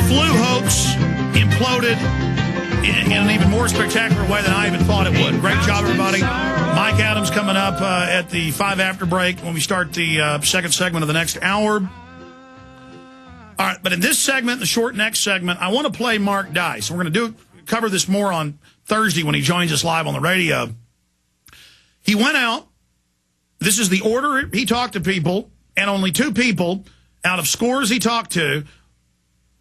flu hoax imploded in an even more spectacular way than I even thought it would. Great job, everybody. Mike Adams coming up at the 5 after break when we start the second segment of the next hour. All right, but in this segment, the short next segment, I want to play Mark Dice. We're going to cover this more on Thursday when he joins us live on the radio. He went out. This is the order he talked to people, and only 2 people out of scores he talked to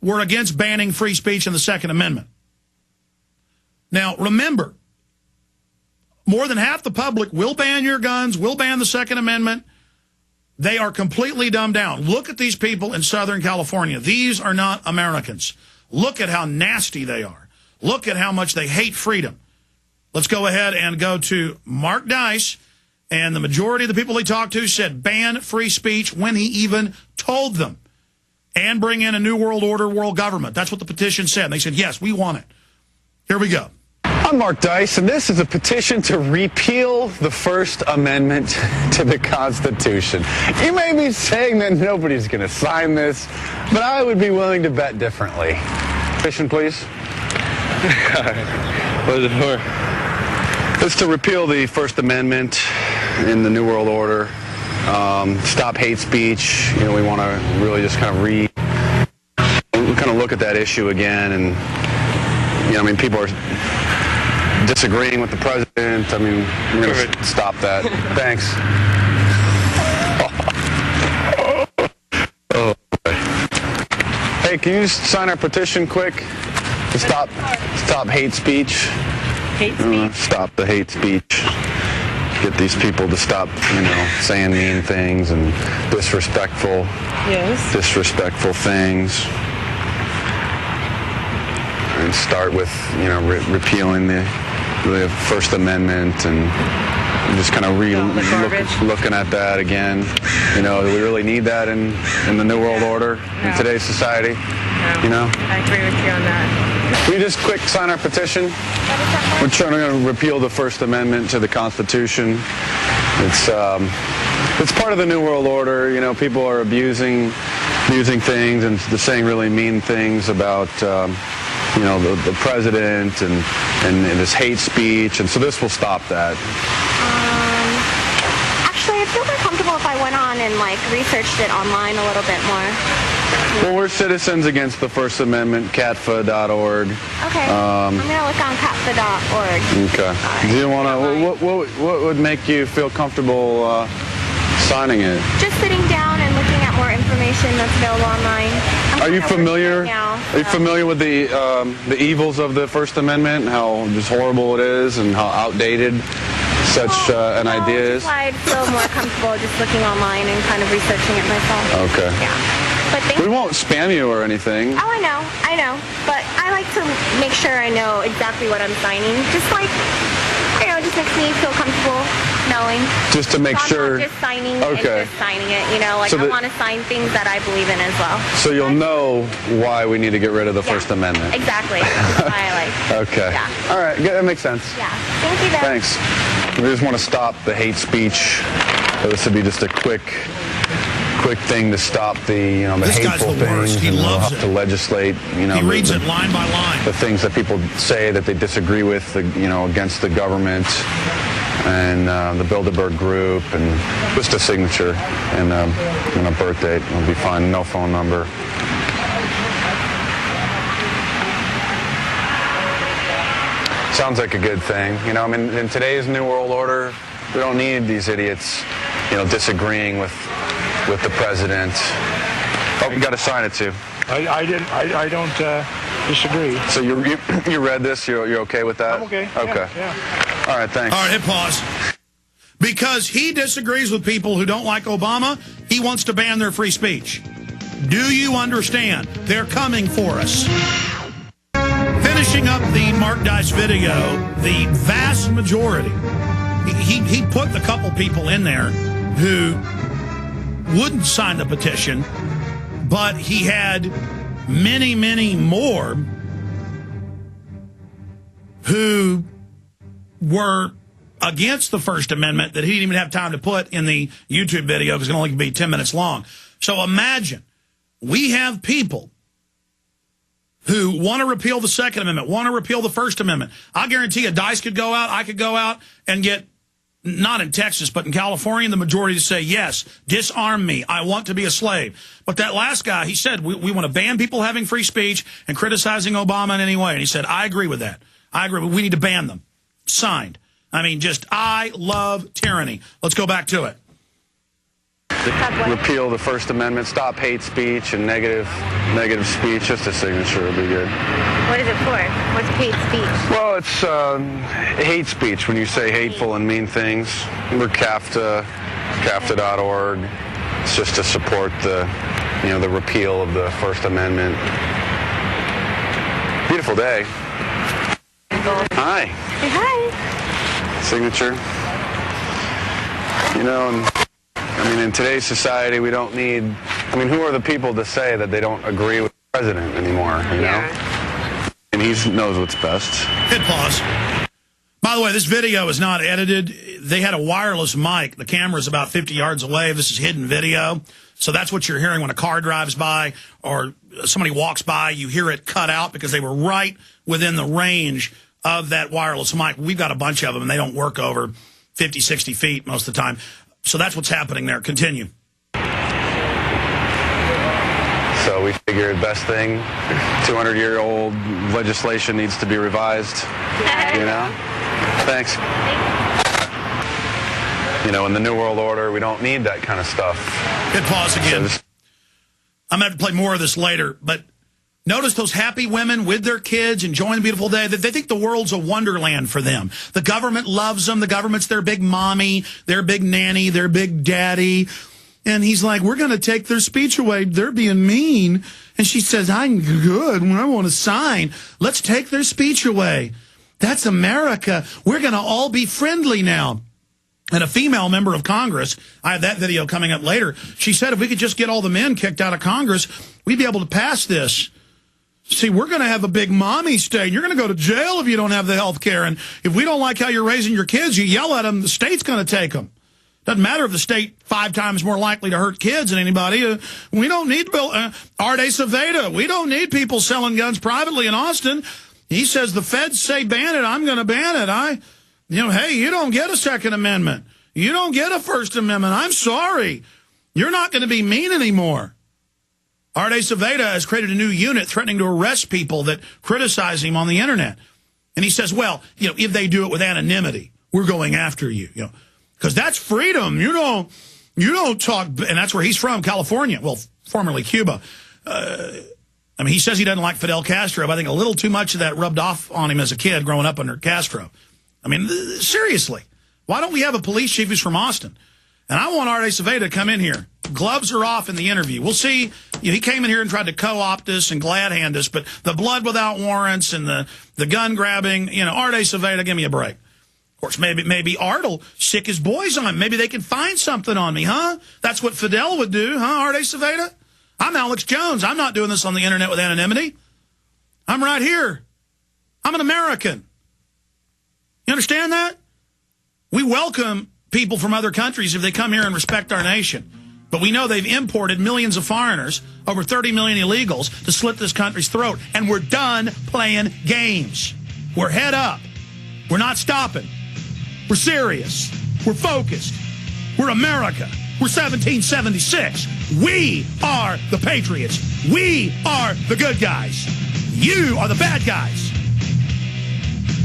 were against banning free speech in the Second Amendment. Now, remember, more than half the public will ban your guns, will ban the Second Amendment. They are completely dumbed down. Look at these people in Southern California. These are not Americans. Look at how nasty they are. Look at how much they hate freedom. Let's go ahead and go to Mark Dice. And the majority of the people he talked to said ban free speech when he even told them. And bring in a new world order, world government. That's what the petition said. And they said, yes, we want it. Here we go. I'm Mark Dice, and this is a petition to repeal the First Amendment to the Constitution. You may be saying that nobody's going to sign this, but I would be willing to bet differently. Petition, please. What is it for? It's to repeal the First Amendment in the New World Order, stop hate speech. You know, we want to really just kind of look at that issue again, and people are disagreeing with the president. I mean, we're going to stop that. Thanks. Oh. Hey, can you just sign our petition quick to stop hate speech? Hate speech? Stop the hate speech. Get these people to stop, saying mean things and disrespectful things. And start with, repealing the First Amendment and just kind of looking at that again. Do we really need that in the New World Order in today's society? No. I agree with you on that. Will you just quick sign our petition? We're trying to repeal the First Amendment to the Constitution. It's part of the New World Order. People are abusing things and they're saying really mean things about the president and this hate speech, and so this will stop that. Actually, I feel more comfortable if I went on and researched it online a little bit more. Well, we're Citizens Against the First Amendment, catfa.org. Okay, I'm going to look on catfa.org. Okay. Do you want to, what would make you feel comfortable signing it? Just sitting down and looking at more information that's available online. Are you familiar with the evils of the First Amendment and how just horrible it is and how outdated such an idea is? I'd feel more comfortable just looking online and kind of researching it myself. Okay. Yeah. But we won't spam you or anything. Oh, I know. But I like to make sure I know exactly what I'm signing. Just just makes me feel comfortable knowing. Just to make sure. I'm not just signing and just signing it. So I want to sign things that I believe in as well. So you'll know why we need to get rid of the First Amendment. Exactly. That's why I like. Okay. Yeah. All right. That makes sense. Yeah. Thank you, Ben. Thanks. We just want to stop the hate speech. This would be just a quick thing to stop the hateful things. He loves it. To legislate. He reads it line by line. The things that people say that they disagree with, against the government and the Bilderberg Group, and just a signature and a birth date will be fine. No phone number. Sounds like a good thing. In today's New World Order, we don't need these idiots, disagreeing with the president. Oh, you got to sign it too. I don't disagree. So you read this? You're okay with that? I'm okay. Okay. Yeah. All right. Thanks. All right. Hit pause. Because he disagrees with people who don't like Obama, he wants to ban their free speech. Do you understand? They're coming for us. Finishing up the Mark Dice video, the vast majority, he put the couple people in there who wouldn't sign the petition, but he had many, many more who were against the First Amendment that he didn't even have time to put in the YouTube video because it can only be 10 minutes long. So imagine we have people who want to repeal the Second Amendment, want to repeal the First Amendment. I guarantee you, Dice could go out, I could go out and get, not in Texas, but in California, the majority to say, yes, disarm me. I want to be a slave. But that last guy, he said, we want to ban people having free speech and criticizing Obama in any way. And he said, I agree with that. I agree, but we need to ban them. Signed. I mean, just, I love tyranny. Let's go back to it. Repeal the First Amendment, stop hate speech and negative speech. Just a signature would be good. What is it for? What's hate speech? Well, it's hate speech when you say hateful and mean things. We're CAFTA, CAFTA.org. It's just to support the repeal of the First Amendment. Beautiful day. Hi. Hey, hi. Signature. In today's society, we don't need, who are the people to say that they don't agree with the president anymore, you know? And he knows what's best. Hit pause. By the way, this video is not edited. They had a wireless mic. The camera's about 50 yards away. This is hidden video. So that's what you're hearing when a car drives by or somebody walks by. You hear it cut out because they were right within the range of that wireless mic. We've got a bunch of them, and they don't work over 50, 60 feet most of the time. So that's what's happening there. Continue. So we figured best thing, 200-year-old legislation needs to be revised, Thanks. In the New World Order, we don't need that kind of stuff. Hit pause again. I'm going to have to play more of this later, but notice those happy women with their kids enjoying the beautiful day. They think the world's a wonderland for them. The government loves them. The government's their big mommy, their big nanny, their big daddy. And he's like, we're going to take their speech away. They're being mean. And she says, I'm good when I want to sign. Let's take their speech away. That's America. We're going to all be friendly now. And a female member of Congress, I have that video coming up later, she said if we could just get all the men kicked out of Congress, we'd be able to pass this. See, we're going to have a big mommy state. You're going to go to jail if you don't have the health care. And if we don't like how you're raising your kids, you yell at them, the state's going to take them. Doesn't matter if the state 5 times more likely to hurt kids than anybody. We don't need Arte Saveda. We don't need people selling guns privately in Austin. He says the feds say ban it. I'm going to ban it. Hey, you don't get a Second Amendment. You don't get a First Amendment. I'm sorry. You're not going to be mean anymore. Arte Saveda has created a new unit threatening to arrest people that criticize him on the internet. And he says, well, if they do it with anonymity, we're going after you, because that's freedom. You don't talk. And that's where he's from, California. Well, formerly Cuba. He says he doesn't like Fidel Castro, but I think a little too much of that rubbed off on him as a kid growing up under Castro. Seriously, why don't we have a police chief who's from Austin? And I want Arte Saveda to come in here. Gloves are off in the interview. We'll see. He came in here and tried to co-opt us and glad-hand us, but the blood without warrants and the gun grabbing, Arte Saveda, give me a break. Of course, maybe Art'll sick his boys on him. Maybe they can find something on me, huh? That's what Fidel would do, huh, Arte Saveda? I'm Alex Jones. I'm not doing this on the internet with anonymity. I'm right here. I'm an American. You understand that? We welcome people from other countries if they come here and respect our nation. But we know they've imported millions of foreigners, over 30 million illegals, to slit this country's throat. And we're done playing games. We're head up. We're not stopping. We're serious. We're focused. We're America. We're 1776. We are the patriots. We are the good guys. You are the bad guys.